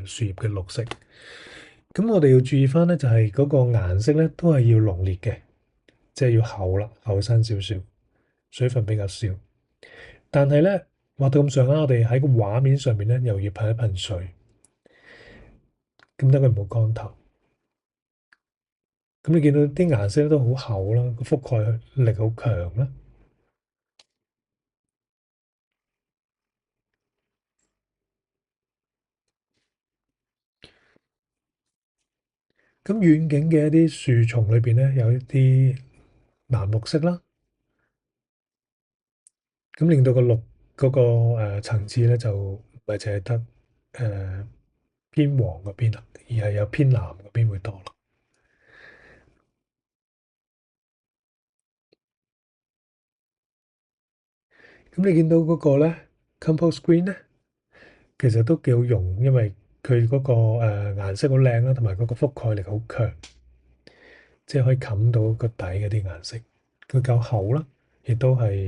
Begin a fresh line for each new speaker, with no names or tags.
樹葉嘅綠色。咁我哋要注意翻咧，就係嗰個顏色咧都係要濃烈嘅，即係要厚啦，厚身少少，水分比較少。但係咧畫到咁上下，我哋喺個畫面上面咧又要噴一噴水，咁等佢唔好乾頭。咁你見到啲顏色都好厚啦，個覆蓋力好強啦。咁遠景嘅一啲樹叢裏邊咧，有一啲藍綠色啦，咁令到個綠嗰個層次咧就唔係淨係得偏黃嗰邊啦，而係有偏藍嗰邊會多咯。咁你見到嗰個咧 compost green 咧，其實都幾好用，因為佢嗰個顏色好靚啦，同埋嗰個覆蓋力好強，即係可以冚到個底嗰啲顏色，佢夠厚啦，亦都係。